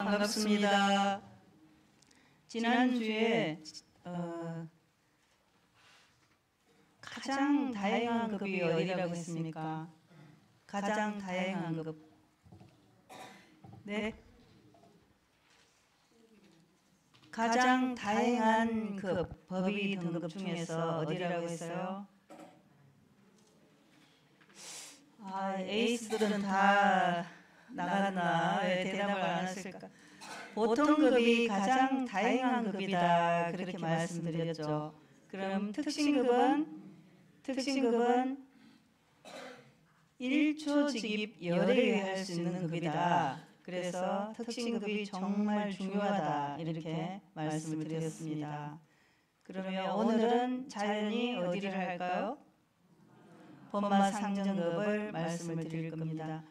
반갑습니다. 지난주에 가장 다양한 급이 어디라고 했습니까? 가장 다양한 급. 네. 가장 다양한 급, 법의 등급 중에서 어디라고 했어요? 에이스들은 다 나갔나? 왜 대답을 안 했을까? 보통급이 가장 다양한 급이다, 그렇게 말씀드렸죠. 그럼 특신급은 1초 직입 열애에 할 수 있는 급이다. 그래서 특신급이 정말 중요하다, 이렇게 말씀을 드렸습니다. 그러면 오늘은 자연히 어디를 할까요? 법마상전급을 말씀을 드릴 겁니다.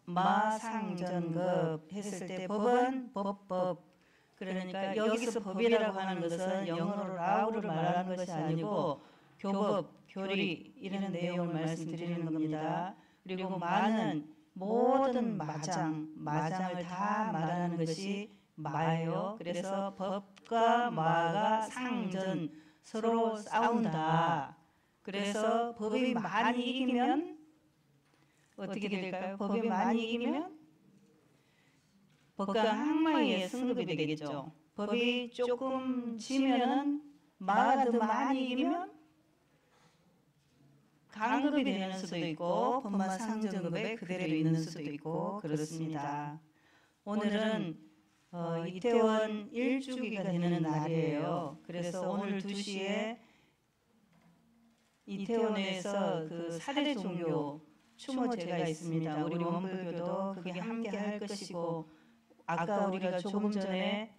법마상전급 했을 때 법은 법. 그러니까 여기서 법이라고 하는 것은 영어로 law를 말하는 것이 아니고 교법, 교리 이런 내용을 말씀드리는 겁니다. 그리고 마는 모든 마장을 다 말하는 것이 마예요. 그래서 법과 마가 상전, 서로 싸운다. 그래서 법이 많이 이기면 어떻게 될까요? 법이 많이 이기면 법과 항마의 승급이 되겠죠. 법이 조금 지면은 마가 더 많이 이기면 강급이 되는 수도 있고 법마상전급에 그대로 있는 수도 있고 그렇습니다. 오늘은 이태원 1주기가 되는 날이에요. 그래서 오늘 2시에 이태원에서 그 사대 종교 추모제가 있습니다. 우리 원불교도 그게 함께 할 것이고, 아까 우리가 조금 전에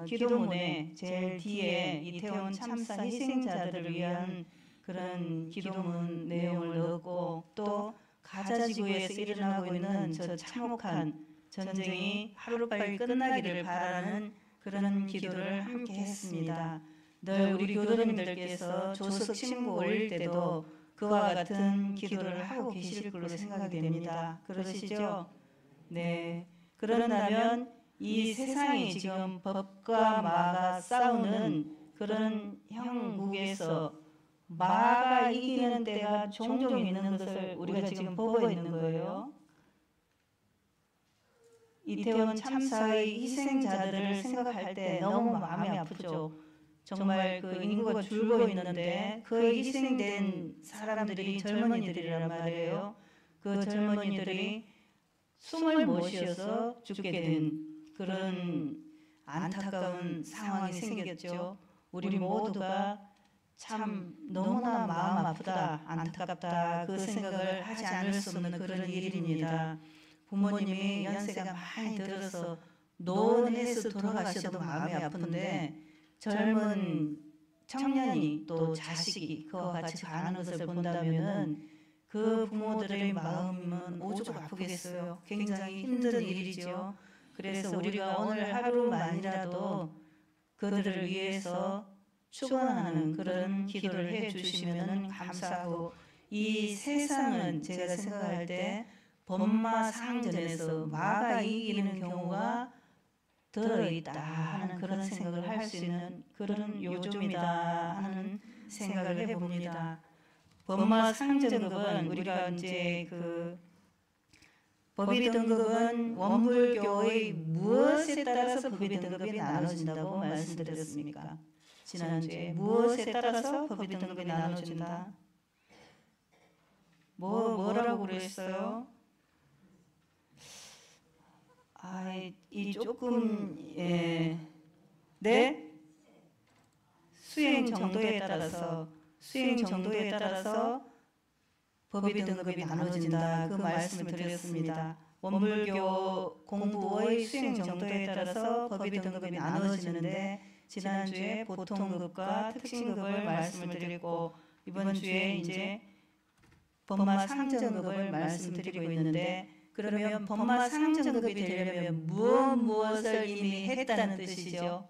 기도문에 제일 뒤에 이태원 참사 희생자들을 위한 그런 기도문 내용을 넣었고, 또 가자지구에서 일어나고 있는 저 참혹한 전쟁이 하루빨리 끝나기를 바라는 그런 기도를 함께 했습니다. 늘 우리 교도님들께서 조석 신고 올릴 때도 그와 같은 기도를 하고 계실 걸로 생각이 됩니다. 그러시죠? 네. 그런다면 이 세상이 지금 법과 마가 싸우는 그런 형국에서 마가 이기는 때가 종종 있는 것을 우리가 지금 보고 있는 거예요. 이태원 참사의 희생자들을 생각할 때 너무 마음이 아프죠. 정말 그 인구가 줄고 있는데 그 희생된 사람들이 젊은이들이란 말이에요. 그 젊은이들이 숨을 못 쉬어서 죽게 된 그런 안타까운 상황이 생겼죠. 우리 모두가 참 너무나 마음 아프다, 안타깝다, 그 생각을 하지 않을 수 없는 그런 일입니다. 부모님이 연세가 많이 들어서 노원해서 돌아가셔도 마음이 아픈데 젊은 청년이 또 자식이 그와 같이 가는 것을 본다면은 그 부모들의 마음은 오죽 아프겠어요. 굉장히 힘든 일이죠. 그래서 우리가 오늘 하루만이라도 그들을 위해서 축원하는 그런 기도를 해주시면 감사하고, 이 세상은 제가 생각할 때 법마상전에서 마가 이기는 경우가 들어있다 하는 그런 생각을 할 수 있는 그런 요즘이다 하는 생각을 해봅니다. 법마상전급은 우리가 이제 그 법의 등급은 원불교의 무엇에 따라서 법의 등급이 나눠진다고 말씀드렸습니까? 지난주에 무엇에 따라서 법의 등급이 나눠진다. 뭐라고 그랬어요? 이 조금 네? 수행 정도에 따라서 법의 등급이 나눠진다, 그 말씀을 드렸습니다. 원불교 공부의 수행 정도에 따라서 법의 등급이 나눠지는데 지난주에 보통급과 특신급을 말씀을 드리고, 이번 주에 이제 법마상전급을 말씀드리고 있는데, 그러면 법마상전급이 되려면 무엇을 이미 했다는 뜻이죠?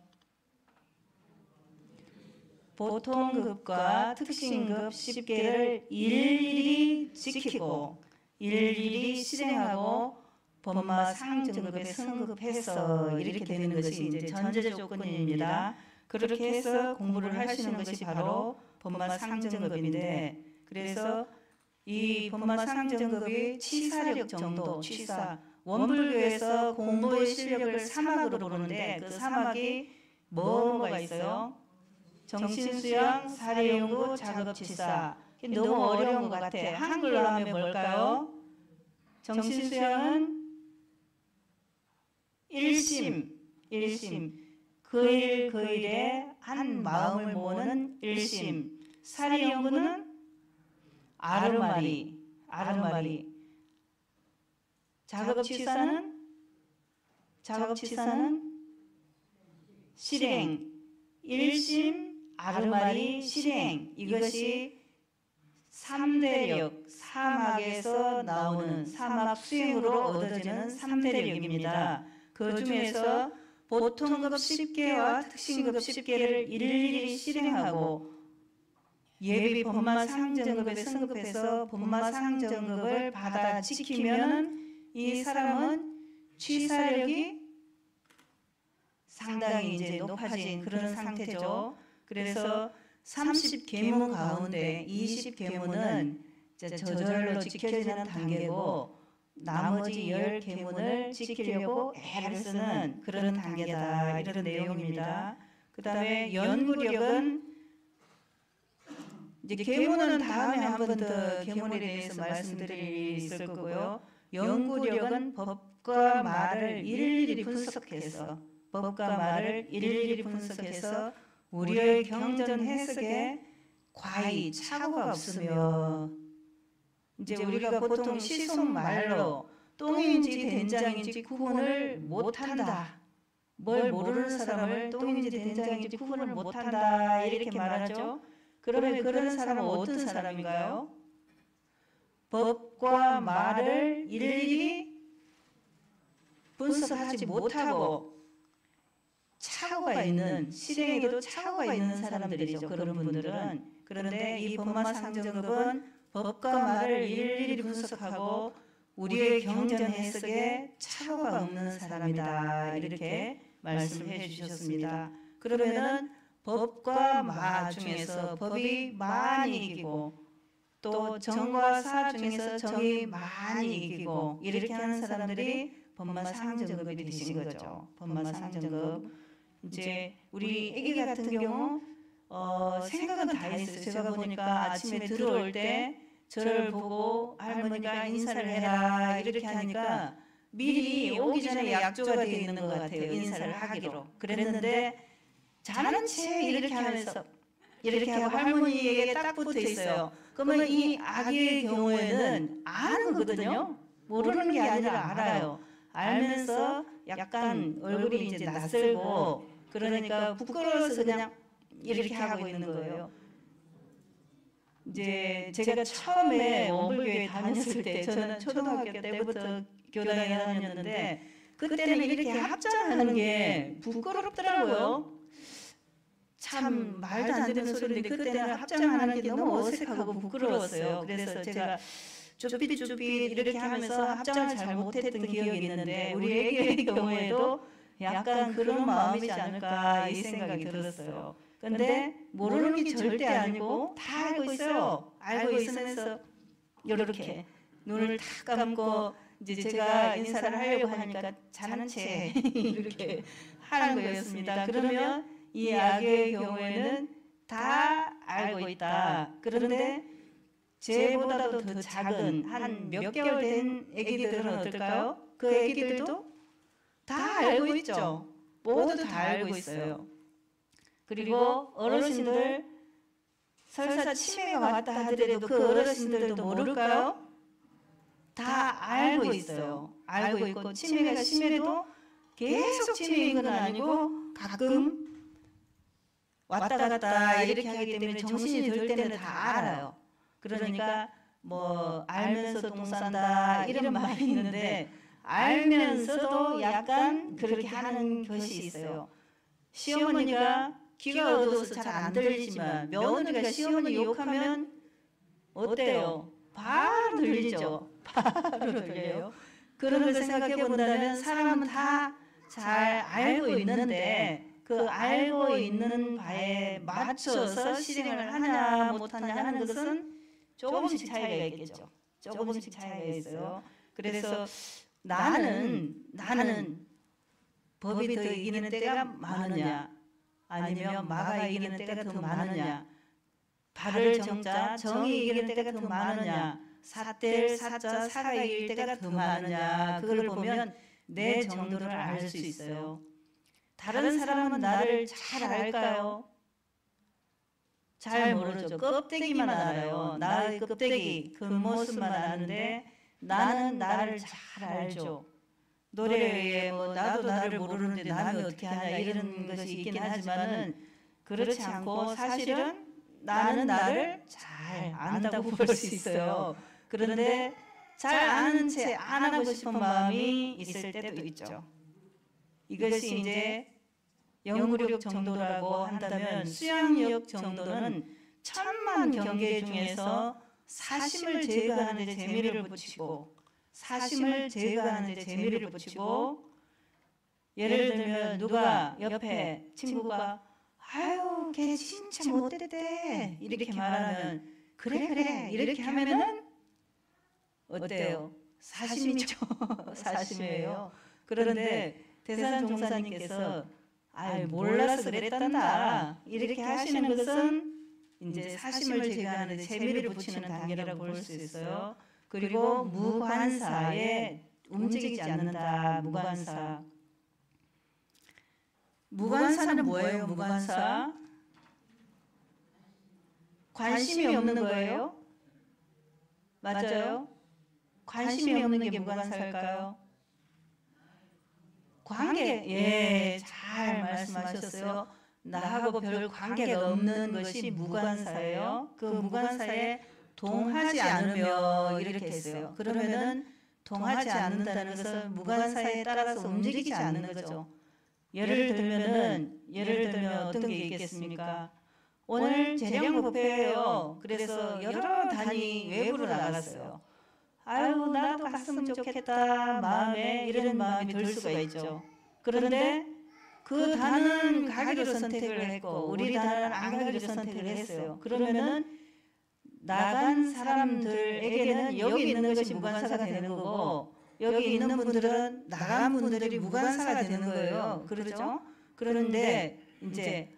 보통급과 특신급 10개를 일일이 지키고 일일이 실행하고 법마 상등급에 승급해서 이렇게 되는 것이 이제 전제 조건입니다. 그렇게 해서 공부를 하시는 것이 바로 법마 상등급인데, 그래서 이 법마 상등급이 취사력 정도, 취사, 원불교에서 공부의 실력을 3학으로 보는데 그 3학이 뭐가 있어요? 정신수양, 사례연구, 작업취사. 너무 어려운 것 같아. 한글로 하면 뭘까요? 정신수양은 일심. 그 일 그 일에 한 마음을 모으는 일심. 사례연구는 아르마리. 작업취사는 실행. 일심, 아르마리, 실행. 이것이 3대력, 사막에서 나오는 사막 수행으로 얻어지는 3대력입니다. 그 중에서 보통급 10개와 특신급 10개를 일일이 실행하고 예비 법마 상정급에 승급해서 법마 상정급을 받아 지키면은 이 사람은 취사력이 상당히 이제 높아진 그런 상태죠. 그래서 30계문 가운데 20계문은 저절로 지켜지는 단계고 나머지 10계문을 지키려고 애를 쓰는 그런 단계다, 이런 내용입니다. 그 다음에 연구력은 이제 계문은 다음에 한 번 더 계문에 대해서 말씀드릴 거고요. 연구력은 법과 말을 일일이 분석해서 우리의 경전 해석에 과히 착오가 없으며, 이제 우리가 보통 시속말로 똥인지 된장인지 구분을 못한다. 뭘 모르는 사람을 똥인지 된장인지 구분을 못한다 이렇게 말하죠. 그러면 그런 사람은 어떤 사람인가요? 법과 말을 일일이 분석하지 못하고 착오가 있는, 실행에도 착오가 있는 사람들이죠. 그런 분들은. 그런데 이 법마상정급은 법과 말을 일일이 분석하고 우리의 경전 해석에 착오가 없는 사람이다, 이렇게 말씀해 주셨습니다. 그러면은 법과 마 중에서 법이 많이 이기고 또 정과 사 중에서 정이 많이 이기고 이렇게 하는 사람들이 법마상정급이 되신 거죠. 법마상정급. 이제 우리 애기 같은 경우 생각은 다 있어요. 제가 보니까 아침에 들어올 때 저를 보고 할머니가 인사를 해라 이렇게 하니까 미리 오기 전에 약조가 되어 있는 것 같아요. 인사를 하기로. 그랬는데 자는 채 이렇게 하면서 이렇게 하고 할머니에게 딱 붙어 있어요. 그러면 이 아기의 경우에는 아는 거거든요. 모르는 게 아니라 알아요. 알면서 약간 얼굴이 이제 낯설고 그러니까 부끄러워서 그냥 이렇게 하고 있는 거예요. 이제 제가 처음에 원불교에 다녔을 때, 저는 초등학교 때부터 교당에 다녔는데 그때는 이렇게 합장하는 게 부끄럽더라고요. 참 말도 안 되는 소리인데 그때는 합장하는 게 너무 어색하고 부끄러웠어요. 그래서 제가 쭈삣쭈삣 이렇게 하면서 합장을 잘 못했던 기억이 있는데 우리 애기의 경우에도 약간 그런 마음이지 않을까 이 생각이 들었어요. 근데 모르는 게 절대 아니고 다 알고 있어요. 알고 있으면서 이렇게 눈을 탁 감고 이제 제가 인사를 하려고 하니까 자는 채 이렇게 하는 거였습니다. 그러면 이 아기의 경우에는 다 알고 있다. 그런데 쟤보다도 더 작은 한 몇 개월 된 아기들은 어떨까요? 그 아기들도 다 알고 있죠. 모두 다 알고 있어요. 그리고 어르신들 설사 치매가 왔다 하더라도 그 어르신들도 모를까요? 다 알고 있어요. 알고 있고 치매가 심해도 계속 치매인 건 아니고 가끔 왔다 갔다 이렇게 하기 때문에 정신이 들 때는 다 알아요. 그러니까 뭐 알면서 똥 싼다 이런 말이 있는데 알면서도 약간 그렇게 하는 것이 있어요. 시어머니가 귀가 어두워서 잘 안 들리지만 며느리가 시어머니 욕하면 어때요? 바로 들리죠. 바로 들려요. 그런 걸 생각해 본다면 사람은 다 잘 알고 있는데 그 알고 있는 바에 맞춰서 실행을 하냐 못하냐 하는 것은 조금씩 차이가 있겠죠. 조금씩 차이가 있어요. 그래서 나는 법이 더 이기는 때가 많으냐 아니면 마가 이기는 때가 더 많으냐, 발을 정자 정이 이기는 때가 더 많으냐, 사뗄 사자 사가 이길 때가 더 많으냐, 그걸 보면 내 정도를 알 수 있어요. 다른 사람은 나를 잘 알까요? 잘 모르죠. 껍데기만 알아요. 나의 껍데기, 그 모습만 아는데 나는 나를 잘 알죠. 노래에 뭐 나도 나를 모르는데 남이 어떻게 하냐 이런 것이 있긴 하지만은 그렇지 않고 사실은 나는 나를 잘 안다고 볼 수 있어요. 그런데 잘 아는 채 안 하고 싶은 마음이 있을 때도 있죠. 이것이 이제 연구력 정도라고 한다면 수양력 정도는 천만 경계 중에서 사심을 제거하는 데 재미를 붙이고 사심을 제거하는 데 재미를 붙이고, 예를 들면 누가 옆에 친구가 아유 걔 진짜 못됐대 이렇게 말하면 그래 이렇게 하면은 어때요? 사심이죠. 사심이에요. 그런데 대산 종사님께서 아유 몰라서 그랬단다 이렇게 하시는 것은 이제 사심을 제거하는 데 재미를 붙이는 단계라고 볼 수 있어요. 그리고 무관사에 움직이지 않는다. 무관사. 무관사는 뭐예요? 무관사? 관심이 없는 거예요? 맞아요? 관심이 없는 게 무관사일까요? 관계, 예, 잘 말씀하셨어요. 나하고 별 관계가 없는 것이 무관사예요. 그 무관사에 동하지 않으며 이렇게 했어요. 그러면은 동하지 않는다는 것은 무관사에 따라서 움직이지 않는 거죠. 예를 들면 어떤 게 있겠습니까? 오늘 재량법회예요. 그래서 여러 단이 외부로 나갔어요. 아유 나도 갔으면 좋겠다 마음에 이런 마음이 들 수가 있죠. 그런데 그 단은 가기로 선택을 했고 우리 단은 안 가기로 선택을 했어요. 그러면은 나간 사람들에게는 여기 있는 것이 무관사가 되는 거고 여기 있는 분들은 나간 분들이 무관사가 되는 거예요. 그렇죠? 그런데 이제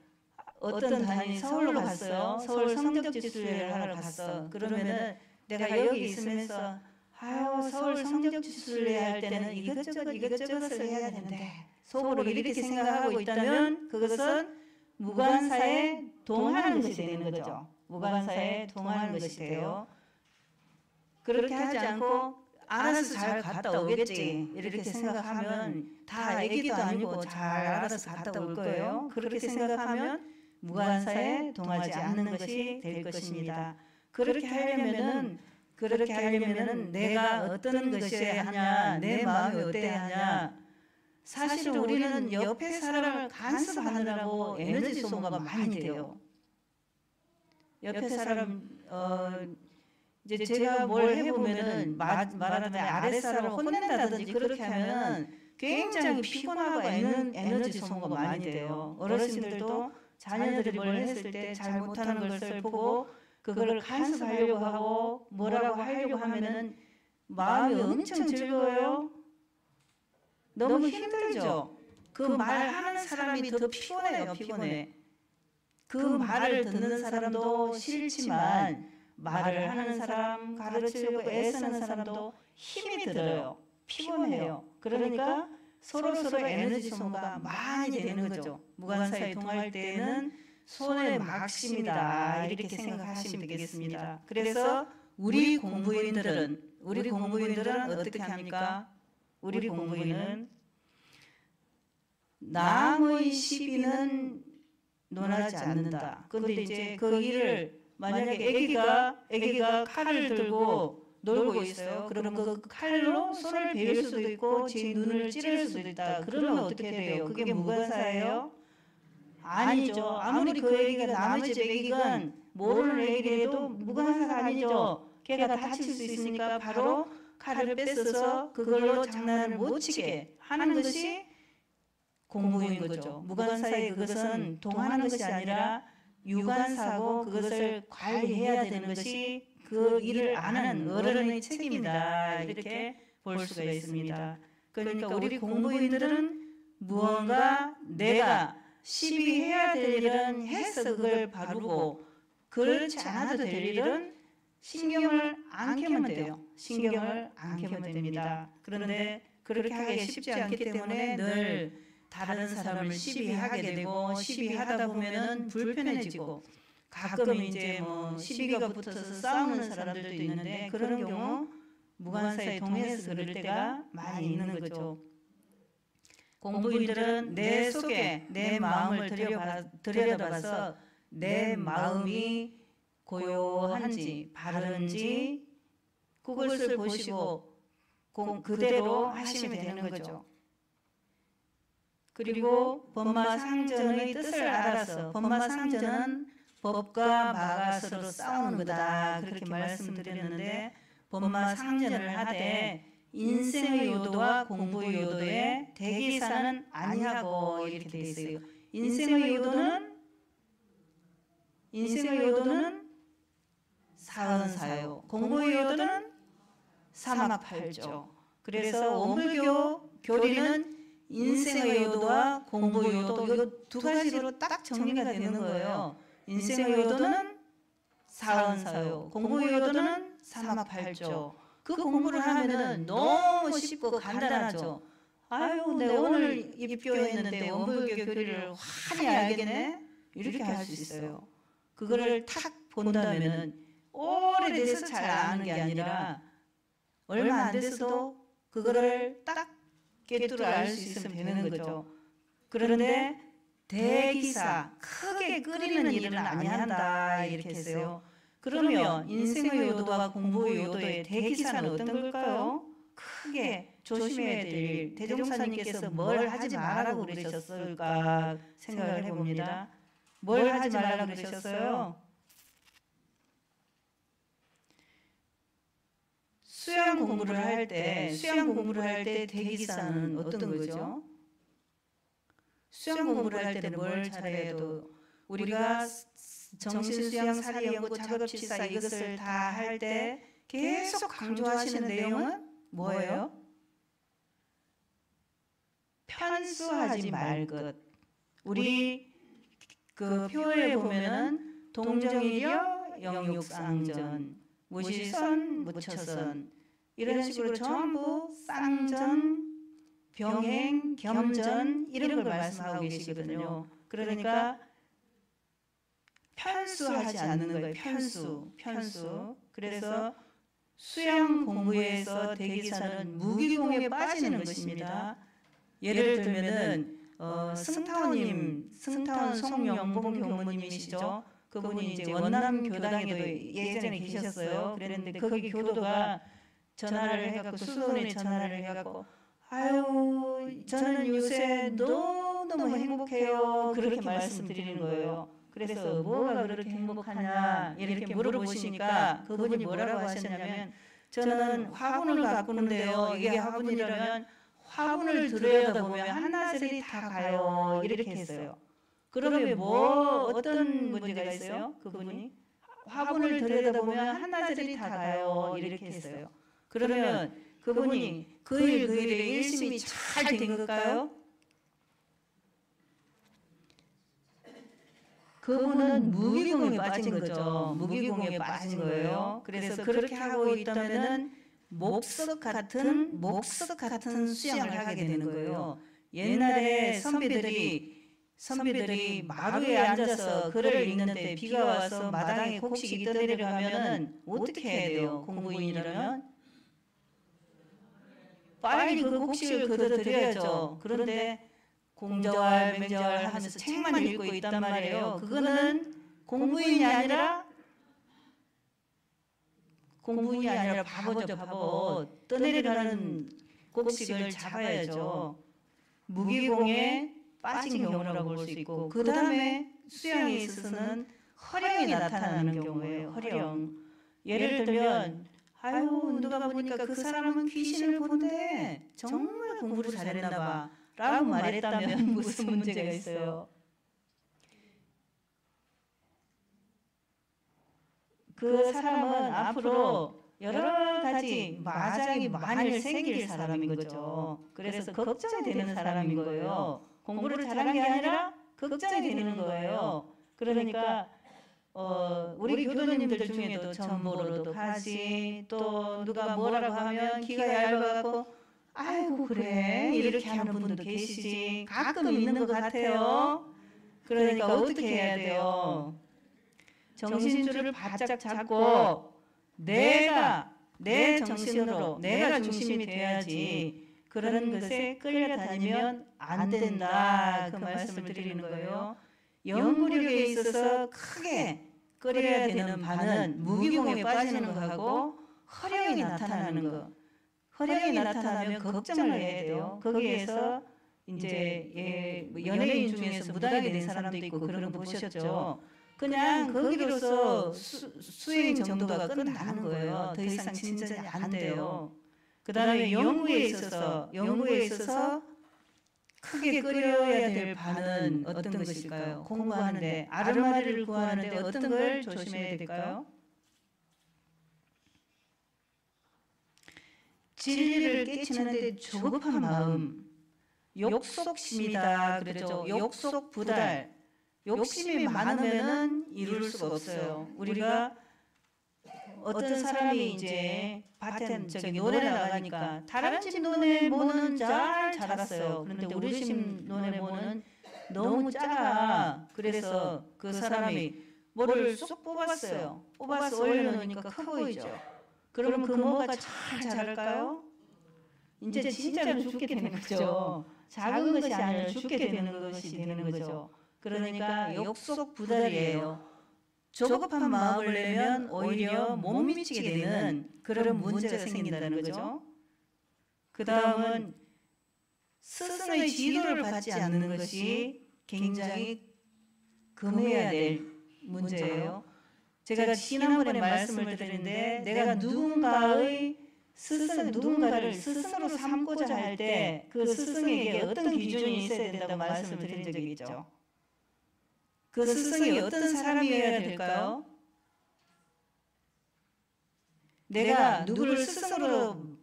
어떤 단이 서울로 갔어요. 서울 성적지수회를 하러 갔어. 그러면은 내가 여기 있으면서 아유 서울 성적지수회 할 때는 이것저것을 해야 되는데 속으로 이렇게 생각하고 있다면 그것은 무관사에 동하는 것이 되는 거죠. 무관사에 동하는 것이 돼요. 그렇게 하지 않고 알아서 잘 갔다 오겠지 이렇게 생각하면 다 애기도 아니고 잘 알아서 갔다 올 거예요. 그렇게 생각하면 무관사에 동하지 않는 것이 될 것입니다. 그렇게 하려면은 내가 어떤 것이어야 하냐, 내 마음이 어때야 하냐. 사실 우리는 옆에 사람을 간섭하느라고 에너지 소모가 많이 돼요. 옆에 사람 이제 제가 뭘 해보면은 말하자면 아래 사람을 혼낸다든지 그렇게 하면은 굉장히 피곤하고 에너지 소모가 많이 돼요. 어르신들도 자녀들이 뭘 했을 때 잘못하는 것을 보고 그거를 간섭하려고 하고 뭐라고 하려고 하면은 마음이 엄청 즐거워요. 너무 힘들죠. 그 말하는 사람이 더 피곤해요. 피곤해. 그 말을 듣는 사람도 싫지만 말을 하는 사람, 가르치려고 애쓰는 사람도 힘이 들어요. 피곤해요. 그러니까 서로 에너지 소모가 많이 되는 거죠. 무관사에 동할 때는 손의 막심이다 이렇게 생각하시면 되겠습니다. 그래서 우리 공부인들은 어떻게 합니까? 우리 공부인은 남의 시비는 논하지 않는다. 그런데 이제 그 일을 만약에 애기가 칼을 들고 놀고 있어요. 그러면 그 칼로 손을 베일 수도 있고 제 눈을 찌를 수도 있다. 그러면 어떻게 돼요? 그게 무관사예요? 아니죠. 아무리 그 애기가 남의 집 애기건 모르는 애기라도 무관사가 아니죠. 걔가 다칠 수 있으니까 바로 팔을 뺏어서 그걸로 장난을 못 치게 하는 것이 공부인 거죠. 무관사의 그것은 동하는 것이 아니라 유관사고 그것을 관리해야 되는 것이 그 일을 아는 어른의 책임이다. 이렇게 볼 수가 있습니다. 그러니까 우리 공부인들은 무언가 내가 시비해야 될 일은 해서 그걸 바르고 그렇지 않아도 될 일은 신경을 안 켜면 돼요. 신경을 안 켜면 됩니다. 그런데 그렇게 하기 쉽지 않기 때문에 늘 다른 사람을 시비하게 되고 시비하다 보면은 불편해지고 가끔 이제 뭐 시비가 붙어서 싸우는 사람들도 있는데 그런 경우 무관사에 동해서 그럴 때가 많이 있는 거죠. 공부인들은 내 속에 내 마음을 들여다봐서 내 마음이 고요한지 바른지 그것을 보시고 그대로 하시면 되는 거죠. 그리고 법마상전의 뜻을 알아서 법마상전은 법과 마가 서로 싸우는 거다 그렇게 말씀드렸는데 법마상전을 하되 인생의 요도와 공부의 요도에 대기사는 아니하고 이렇게 돼 있어요. 인생의 요도는 사은사요. 공부의 요도는 사막팔조. 그래서 원불교 교리는 인생의 요도와 공부의 요도 이 두 가지로 딱 정리가 되는 거예요. 인생의 요도는 사은사요. 공부의 요도는 사막팔조. 그 공부를 하면은 너무 쉽고 간단하죠. 아유, 내가 오늘 입교했는데 원불교 교리를 환히 알겠네? 이렇게 할 수 있어요. 그거를 탁 본다면은 오래돼서 잘 아는 게 아니라 얼마 안 돼서도 그거를 딱 꿰뚫어 알 수 있으면 되는 거죠. 그런데 대기사, 크게 끓이는 일은 아니한다 이렇게 했어요. 그러면 인생의 요도와 공부의 요도의 대기사는 어떤 걸까요? 크게 조심해야 될 일, 대종사님께서 뭘 하지 말라고 그러셨을까 생각을 해봅니다. 뭘 하지 말라고 그러셨어요? 수양 공부를 할 때 대기사는 어떤 거죠? 수양 공부를 할 때는 뭘 잘해도 우리가 정신수양, 사리연구, 작업치사 이것을 다 할 때 계속 강조하시는 내용은 뭐예요? 편수하지 말 것. 우리 그 표에 보면은 동정일여 영육상전, 무시선, 무처선 이런 식으로 전부 쌍전, 병행, 겸전 이런 걸 말씀하고 계시거든요. 그러니까 편수하지 않는 거예요. 편수. 그래서 수양 공부에서 대기사는 무기공에 빠지는 것입니다. 예를 들면은 승타원 송영봉 교무님이시죠. 그분이 이제 원남 교당에도 예전에 계셨어요. 그랬는데 거기 교도가 전화를 해갖고 수도원에 전화를 해갖고 아유 저는 요새 너무 행복해요. 그렇게 말씀드리는 거예요. 그래서 뭐가 그렇게 행복하냐 이렇게 물어보시니까 그분이 뭐라고 하셨냐면 저는 화분을 가꾸는데요. 이게 화분이라면 화분을 들여다보면 한나절이 다 가요. 이렇게 했어요. 그러면 어떤 문제가 있어요? 그분이 화분을 들여다보면 한나절이 다 가요. 이렇게 했어요. 그러면 그분이 그 일에 일심이 잘 된 걸까요? 그분은 무기공에 빠진 거죠. 무기공에 빠진 거예요. 그래서 그렇게 하고 있다면은 목석 같은 수양을 하게 되는 거예요. 옛날에 선비들이 마루에 앉아서 글을 읽는데 비가 와서 마당에 곡식이 떠내려가면은 어떻게 해야 돼요? 공부인이라면 빨리 그 곡식을 걷어들여야죠. 그런데 공자왈 맹자왈 하면서 책만 읽고 있단 말이에요. 그거는 공부인이 아니라 바보죠, 바보. 떠내려가는 곡식을 잡아야죠. 무기공에 빠진 경우라고 볼 수 있고 그 다음에 수양에 있어서는 허령이 나타나는 경우예요. 허령. 예를 들면 아유 누가 보니까 그 사람은 귀신을 본데 정말 공부를 잘했나 봐 라고 말했다면 무슨 문제가 있어요? 그 사람은 앞으로 여러 가지 마장이 많이 생길 사람인 거죠. 그래서 걱정이 되는 사람인 거예요. 공부를 잘한 게 아니라 걱정이 되는 거예요. 그러니까 우리 교도님들 중에도 전보로도 가지, 또 누가 뭐라고 하면 귀가 얇아갖고 아이고 그래 이렇게 하는 분도 계시지. 가끔 있는 것 같아요. 그러니까 어떻게 해야 돼요? 정신줄을 바짝 잡고 내가 내 정신으로 내가 중심이 돼야지 그런 것에 끌려다니면 안 된다. 그 말씀을 드리는 거예요. 영구력에 있어서 크게 끌어야 되는 바는 무기공에 빠지는 거하고 허령이 나타나는 거. 허령이 나타나면 걱정을 해야 돼요. 거기에서 이제 연예인 중에서 무당이 된 사람도 있고 그런 거 보셨죠. 그냥 거기로서 수행 정도가 끝나는 거예요. 더 이상 진전이 안 돼요. 그 다음에 연구에 있어서 크게 끌어야 될 바는 어떤 것일까요? 공부하는데 아르마리를 구하는데 어떤 걸 조심해야 될까요? 진리를 깨치는데 조급한 마음, 욕속심이다 그러죠. 욕속부달. 욕심이 많으면은 이룰 수가 없어요. 우리가 어떤 사람이 이제 밭에 논에 나가니까 다른 집 논에 모는 잘 자랐어요. 그런데 우리 집 논에 모는 너무 작아. 그래서 그 사람이 뭐를 쏙 뽑았어요. 뽑아서 올려놓으니까 커 보이죠. 그러면 그 뭐가 잘 자랄까요? 이제 진짜로 죽게 되는 거죠. 작은 것이 아니라 죽게 되는 것이 되는 거죠. 그러니까 욕속부달이에요. 조급한 마음을 내면 오히려 못 미치게 되는 그런 문제가 생긴다는 거죠. 그 다음은 스승의 지도를 받지 않는 것이 굉장히 금해야 될 문제예요. 제가 지난번에 말씀을 드렸는데 내가 누군가를 스승으로 삼고자 할 때 그 스승에게 어떤 기준이 있어야 된다고 말씀을 드린 적이 있죠. 그 스승이 어떤 사람이어야 될까요? 내가 누구를 스승으로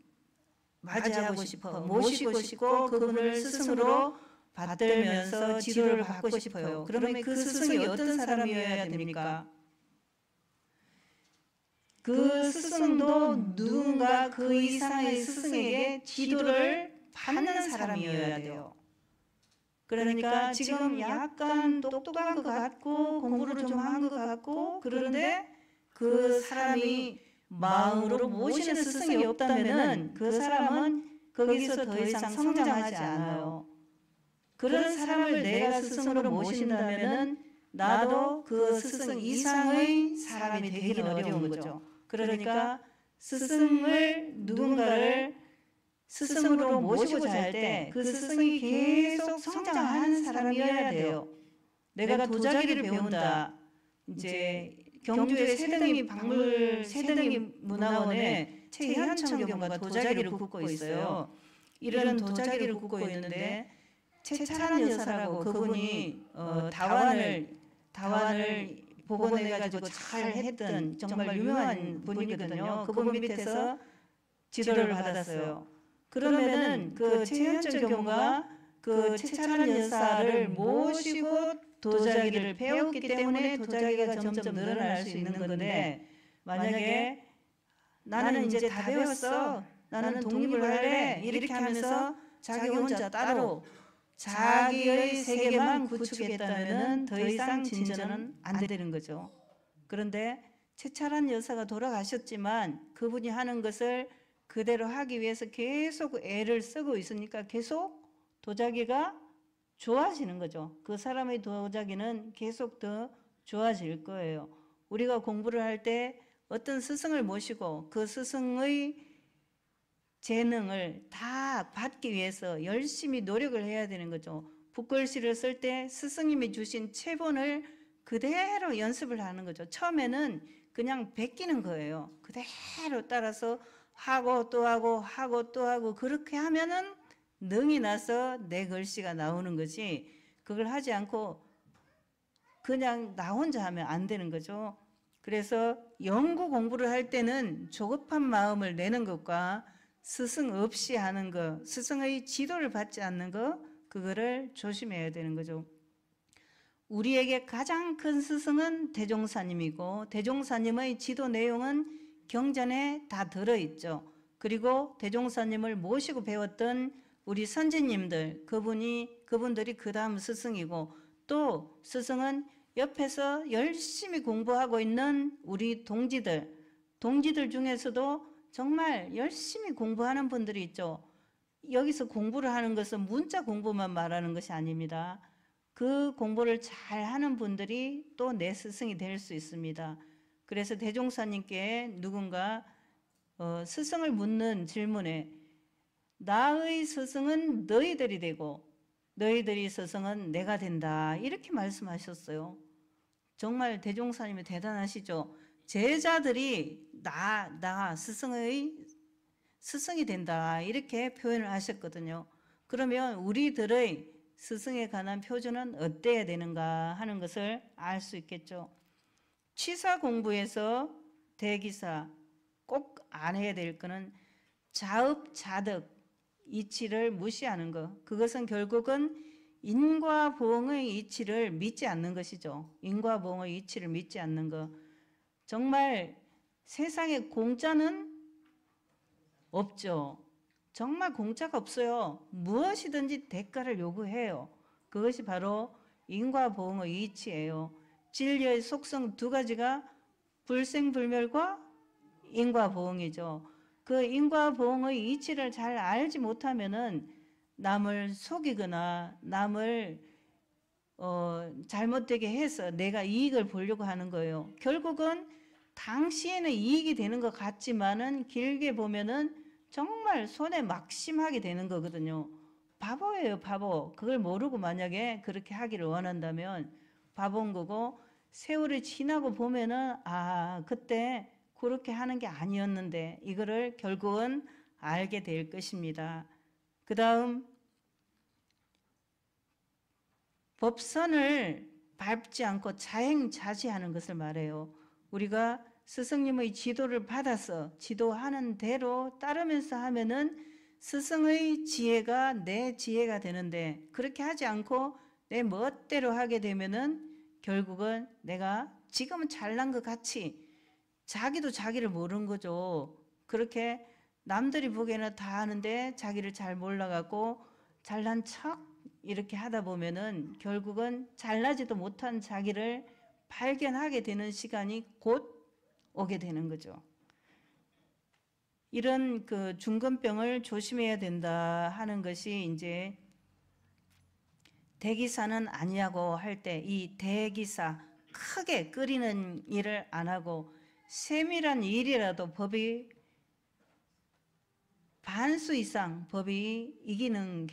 맞이하고 싶어, 모시고 싶고 그분을 스승으로 받들면서 지도를 받고 싶어요. 그러면 그 스승이 어떤 사람이어야 됩니까? 그 스승도 누군가 그 이상의 스승에게 지도를 받는 사람이어야 돼요. 그러니까 지금 약간 똑똑한 것 같고 공부를 좀 한 것 같고 그런데 그 사람이 마음으로 모시는 스승이 없다면은 그 사람은 거기서 더 이상 성장하지 않아요. 그런 사람을 내가 스승으로 모신다면은 나도 그 스승 이상의 사람이 되기는 어려운 거죠. 그러니까 스승을 누군가를 스승으로 모시고자 할 때 그 스승이 계속 성장하는 사람이어야 돼요. 내가 도자기를 배운다. 이제 경주의 새등이 문화원에 최현청 경가 도자기를 굽고 있어요. 이런 도자기를 굽고 있는데 최찬한 여사라고 그분이 다완을 복원해가지고 잘 했던 정말 유명한 분이거든요. 그분 밑에서 지도를 받았어요. 그러면은 그 최현철 경우가 그 최찬한 여사를 모시고 도자기를 배웠기 때문에 도자기가 점점 늘어날 수 있는 건데 만약에 나는 이제 다 배웠어. 나는 독립을 할래. 이렇게 하면서 자기 혼자 따로 자기의 세계만 구축했다면 더 이상 진전은 안 되는 거죠. 그런데 최찬한 여사가 돌아가셨지만 그분이 하는 것을 그대로 하기 위해서 계속 애를 쓰고 있으니까 계속 도자기가 좋아지는 거죠. 그 사람의 도자기는 계속 더 좋아질 거예요. 우리가 공부를 할 때 어떤 스승을 모시고 그 스승의 재능을 다 받기 위해서 열심히 노력을 해야 되는 거죠. 붓글씨를 쓸 때 스승님이 주신 체본을 그대로 연습을 하는 거죠. 처음에는 그냥 베끼는 거예요. 그대로 따라서 하고 또 하고 하고 또 하고 그렇게 하면은 능이 나서 내 글씨가 나오는 거지, 그걸 하지 않고 그냥 나 혼자 하면 안 되는 거죠. 그래서 연구 공부를 할 때는 조급한 마음을 내는 것과 스승 없이 하는 것, 스승의 지도를 받지 않는 것, 그거를 조심해야 되는 거죠. 우리에게 가장 큰 스승은 대종사님이고 대종사님의 지도 내용은 경전에 다 들어있죠. 그리고 대종사님을 모시고 배웠던 우리 선지님들, 그분들이 그 다음 스승이고, 또 스승은 옆에서 열심히 공부하고 있는 우리 동지들 중에서도 정말 열심히 공부하는 분들이 있죠. 여기서 공부를 하는 것은 문자 공부만 말하는 것이 아닙니다. 그 공부를 잘 하는 분들이 또 내 스승이 될 수 있습니다. 그래서 대종사님께 누군가 스승을 묻는 질문에 나의 스승은 너희들이 되고 너희들이 스승은 내가 된다, 이렇게 말씀하셨어요. 정말 대종사님이 대단하시죠. 제자들이 나 스승이 된다, 이렇게 표현을 하셨거든요. 그러면 우리들의 스승에 관한 표준은 어때야 되는가 하는 것을 알 수 있겠죠. 취사 공부에서 대기사 꼭 안 해야 될 거는 자읍자득 이치를 무시하는 것. 그것은 결국은 인과 보응의 이치를 믿지 않는 것이죠. 인과 보응의 이치를 믿지 않는 것. 정말 세상에 공짜는 없죠. 정말 공짜가 없어요. 무엇이든지 대가를 요구해요. 그것이 바로 인과 보응의 이치예요. 진리의 속성 두 가지가 불생불멸과 인과 보응이죠. 그 인과 보응의 이치를 잘 알지 못하면은 남을 속이거나 남을 잘못되게 해서 내가 이익을 보려고 하는 거예요. 결국은 당시에는 이익이 되는 것 같지만은 길게 보면은 정말 손에 막심하게 되는 거거든요. 바보예요, 바보. 그걸 모르고 만약에 그렇게 하기를 원한다면 바본 거고, 세월이 지나고 보면은 그때 그렇게 하는 게 아니었는데 이거를 결국은 알게 될 것입니다. 그 다음, 법선을 밟지 않고 자행자지하는 것을 말해요. 우리가 스승님의 지도를 받아서 지도하는 대로 따르면서 하면은 스승의 지혜가 내 지혜가 되는데, 그렇게 하지 않고 내 멋대로 하게 되면은 결국은 내가 지금은 잘난 것 같이, 자기도 자기를 모르는 거죠. 그렇게 남들이 보기에는 다 하는데 자기를 잘 몰라갖고 잘난 척 이렇게 하다 보면은 결국은 잘나지도 못한 자기를 발견하게 되는 시간이 곧 오게 되는 거죠. 이런 그 중건병을 조심해야 된다 하는 것이 이제 대기사는 아니냐고 할 때, 이 대기사 크게 끓이는 일을 안 하고 세밀한 일이라도 법이 반수 이상 법이 이기는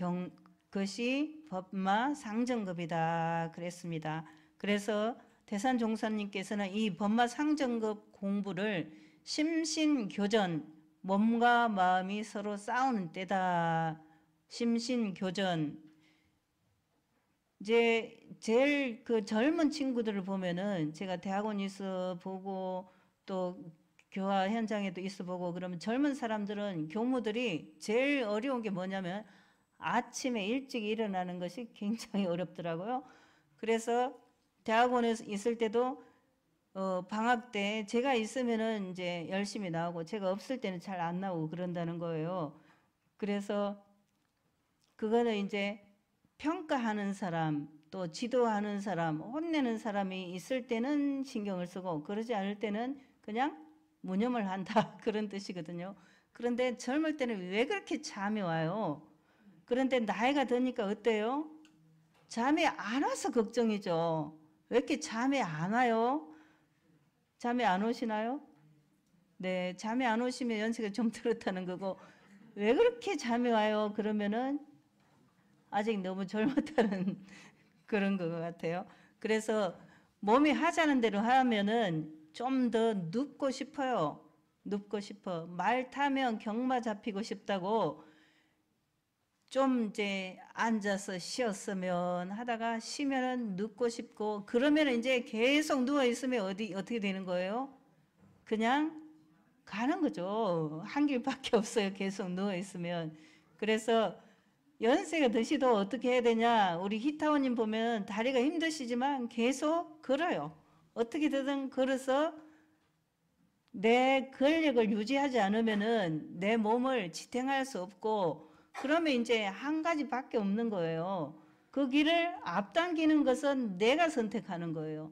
것이 법마 상정급이다 그랬습니다. 그래서 대산종사님께서는 이 법마 상정급 공부를 심신교전, 몸과 마음이 서로 싸우는 때다. 심신교전. 이제 제일 그 젊은 친구들을 보면은, 제가 대학원에서 보고 또 교화 현장에도 있어 보고 그러면 젊은 사람들은 교무들이 제일 어려운 게 뭐냐면 아침에 일찍 일어나는 것이 굉장히 어렵더라고요. 그래서 대학원에서 있을 때도 방학 때 제가 있으면은 이제 열심히 나오고 제가 없을 때는 잘 안 나오고 그런다는 거예요. 그래서 그거는 이제 평가하는 사람, 또 지도하는 사람, 혼내는 사람이 있을 때는 신경을 쓰고 그러지 않을 때는 그냥 무념을 한다 그런 뜻이거든요. 그런데 젊을 때는 왜 그렇게 잠이 와요? 그런데 나이가 드니까 어때요? 잠이 안 와서 걱정이죠. 왜 이렇게 잠이 안 와요? 잠이 안 오시나요? 네, 잠이 안 오시면 연세가 좀 들었다는 거고, 왜 그렇게 잠이 와요? 그러면은 아직 너무 젊었다는 그런 것 같아요. 그래서 몸이 하자는 대로 하면은 좀 더 눕고 싶어요. 눕고 싶어. 말 타면 경마 잡히고 싶다고 좀 이제 앉아서 쉬었으면 하다가 쉬면은 눕고 싶고, 그러면 이제 계속 누워 있으면 어떻게 되는 거예요? 그냥 가는 거죠. 한 길밖에 없어요. 계속 누워 있으면. 그래서 연세가 드시도 어떻게 해야 되냐? 우리 히타원님 보면 다리가 힘드시지만 계속 걸어요. 어떻게든 걸어서 내 근력을 유지하지 않으면은 내 몸을 지탱할 수 없고, 그러면 이제 한 가지밖에 없는 거예요. 그 길을 앞당기는 것은 내가 선택하는 거예요.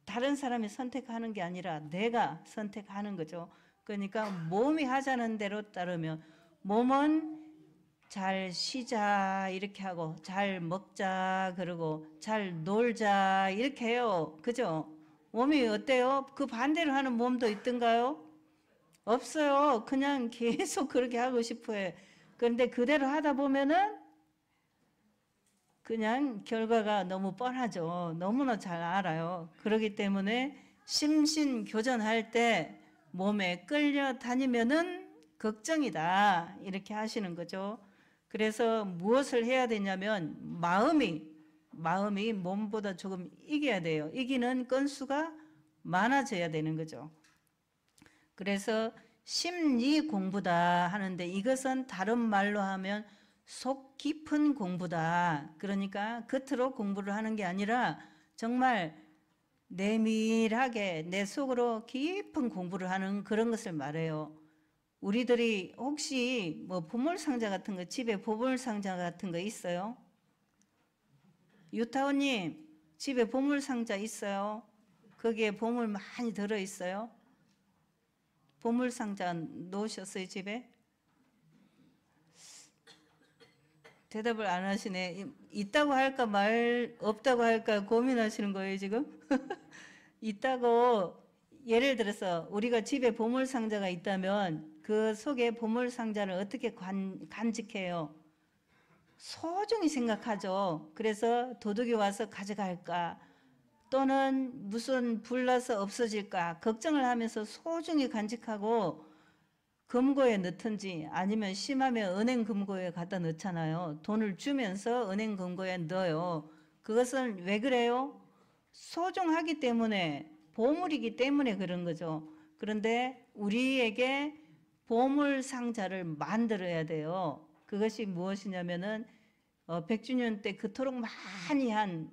다른 사람이 선택하는 게 아니라 내가 선택하는 거죠. 그러니까 몸이 하자는 대로 따르면, 몸은 잘 쉬자 이렇게 하고, 잘 먹자 그러고, 잘 놀자 이렇게 해요. 그죠? 몸이 어때요? 그 반대로 하는 몸도 있던가요? 없어요. 그냥 계속 그렇게 하고 싶어요. 그런데 그대로 하다 보면은 그냥 결과가 너무 뻔하죠. 너무나 잘 알아요. 그렇기 때문에 심신교전할 때 몸에 끌려다니면은 걱정이다 이렇게 하시는 거죠. 그래서 무엇을 해야 되냐면 마음이 몸보다 조금 이겨야 돼요. 이기는 건수가 많아져야 되는 거죠. 그래서 심리 공부다 하는데, 이것은 다른 말로 하면 속 깊은 공부다. 그러니까 겉으로 공부를 하는 게 아니라 정말 내밀하게 내 속으로 깊은 공부를 하는 그런 것을 말해요. 우리들이 혹시 뭐 보물상자 같은 거, 집에 보물상자 같은 거 있어요? 유타오님, 집에 보물상자 있어요? 거기에 보물 많이 들어있어요? 보물상자 놓으셨어요, 집에? 대답을 안 하시네. 있다고 할까 없다고 할까 고민하시는 거예요, 지금? 있다고, 예를 들어서 우리가 집에 보물상자가 있다면 그 속에 보물상자를 어떻게 간직해요? 소중히 생각하죠. 그래서 도둑이 와서 가져갈까? 또는 무슨 불나서 없어질까? 걱정을 하면서 소중히 간직하고 금고에 넣든지, 아니면 심하면 은행 금고에 갖다 넣잖아요. 돈을 주면서 은행 금고에 넣어요. 그것은 왜 그래요? 소중하기 때문에, 보물이기 때문에 그런 거죠. 그런데 우리에게 보물 상자를 만들어야 돼요. 그것이 무엇이냐면은 100주년 때 그토록 많이 한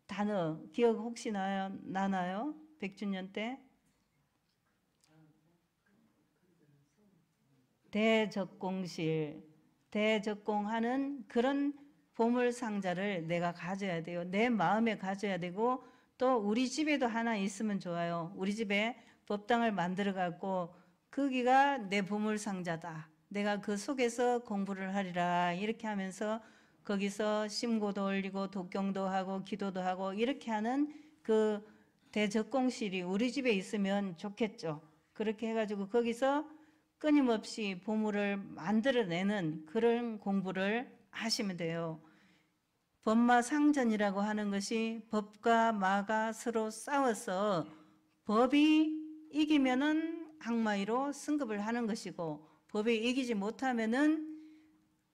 단어 기억 혹시 나나요? 100주년 때? 대적공하는 그런 보물 상자를 내가 가져야 돼요. 내 마음에 가져야 되고, 또 우리 집에도 하나 있으면 좋아요. 우리 집에 법당을 만들어 갖고 거기가 내 보물 상자다. 내가 그 속에서 공부를 하리라. 이렇게 하면서 거기서 심고도 올리고 독경도 하고 기도도 하고 이렇게 하는 그 대적공실이 우리 집에 있으면 좋겠죠. 그렇게 해가지고 거기서 끊임없이 보물을 만들어내는 그런 공부를 하시면 돼요. 법마상전이라고 하는 것이 법과 마가 서로 싸워서 법이 이기면은 항마이로 승급을 하는 것이고, 법이 이기지 못하면은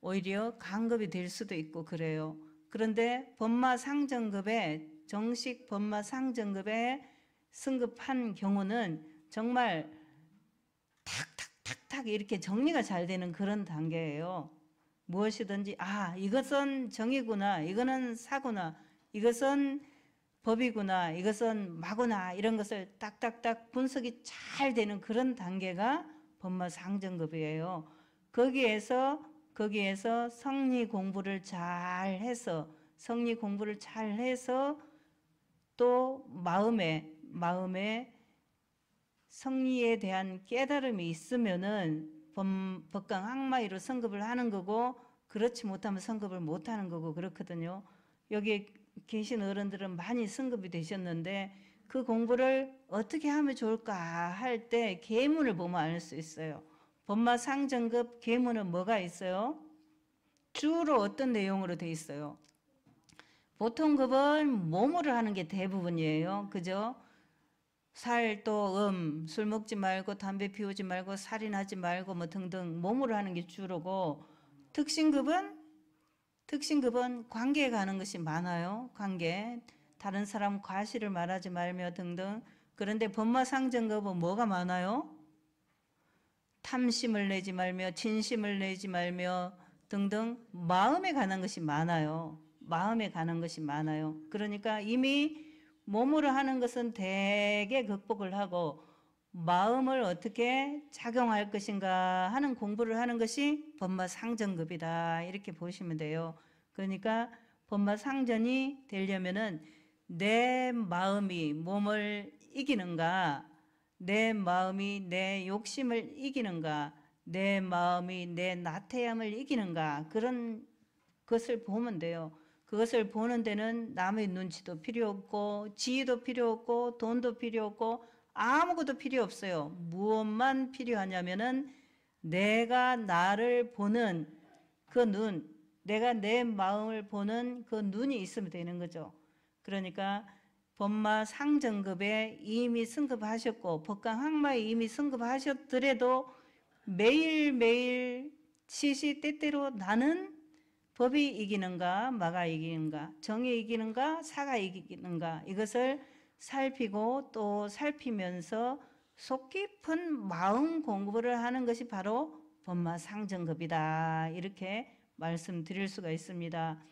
오히려 강급이 될 수도 있고 그래요. 그런데 법마상전급에, 정식 법마상전급에 승급한 경우는 정말 탁탁탁탁 이렇게 정리가 잘 되는 그런 단계예요. 무엇이든지 이것은 정의구나, 이거는 사구나, 이것은 법이구나, 이것은 마구나, 이런 것을 딱딱딱 분석이 잘 되는 그런 단계가 법마상정급이에요. 거기에서 성리 공부를 잘 해서 또 마음에 성리에 대한 깨달음이 있으면은 법강 항마이로 성급을 하는 거고, 그렇지 못하면 성급을 못 하는 거고 그렇거든요. 여기 계신 어른들은 많이 성급이 되셨는데 그 공부를 어떻게 하면 좋을까 할 때 계문을 보면 알 수 있어요. 법마상정급 계문은 뭐가 있어요? 주로 어떤 내용으로 돼 있어요? 보통 급은 몸으로 하는 게 대부분이에요. 그죠? 술 먹지 말고 담배 피우지 말고 살인하지 말고 뭐 등등 몸으로 하는 게 주로고, 특신급은 관계에 가는 것이 많아요. 관계. 다른 사람 과실을 말하지 말며 등등. 그런데 법마상정급은 뭐가 많아요? 탐심을 내지 말며 진심을 내지 말며 등등 마음에 관한 것이 많아요. 마음에 관한 것이 많아요. 그러니까 이미 몸으로 하는 것은 대개 극복을 하고 마음을 어떻게 작용할 것인가 하는 공부를 하는 것이 법마상전급이다. 이렇게 보시면 돼요. 그러니까 법마상전이 되려면은 내 마음이 몸을 이기는가, 내 마음이 내 욕심을 이기는가, 내 마음이 내 나태함을 이기는가, 그런 것을 보면 돼요. 그것을 보는 데는 남의 눈치도 필요 없고 지위도 필요 없고 돈도 필요 없고 아무것도 필요 없어요. 무엇만 필요하냐면은 내가 나를 보는 그 눈, 내가 내 마음을 보는 그 눈이 있으면 되는 거죠. 그러니까 법마상정급에 이미 승급하셨고 법강학마에 이미 승급하셨더라도 매일매일 시시때때로 나는 법이 이기는가 마가 이기는가 정이 이기는가 사가 이기는가 이것을 살피고 또 살피면서 속 깊은 마음 공부를 하는 것이 바로 법마상정급이다. 이렇게 말씀드릴 수가 있습니다.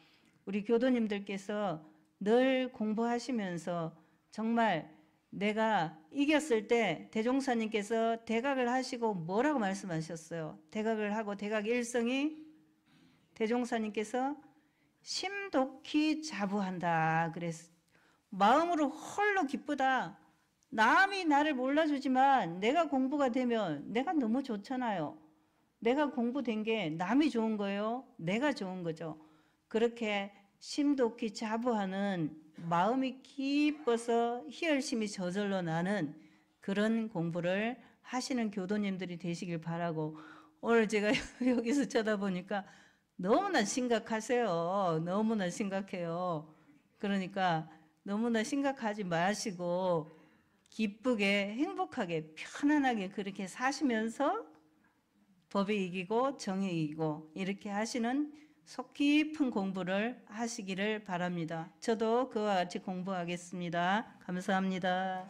우리 교도님들께서 늘 공부하시면서 정말 내가 이겼을 때 대종사님께서 대각을 하시고 뭐라고 말씀하셨어요? 대각을 하고 대각 일성이 대종사님께서 심독히 자부한다 그랬어요. 마음으로 홀로 기쁘다. 남이 나를 몰라주지만 내가 공부가 되면 내가 너무 좋잖아요. 내가 공부된 게 남이 좋은 거예요? 내가 좋은 거죠. 그렇게 심독히 자부하는 마음이 기뻐서 희열심이 저절로 나는 그런 공부를 하시는 교도님들이 되시길 바라고, 오늘 제가 여기서 쳐다보니까 너무나 심각하세요. 너무나 심각해요. 그러니까 너무나 심각하지 마시고 기쁘게 행복하게 편안하게 그렇게 사시면서 법이 이기고 정이 이기고 이렇게 하시는 속 깊은 공부를 하시기를 바랍니다. 저도 그와 같이 공부하겠습니다. 감사합니다.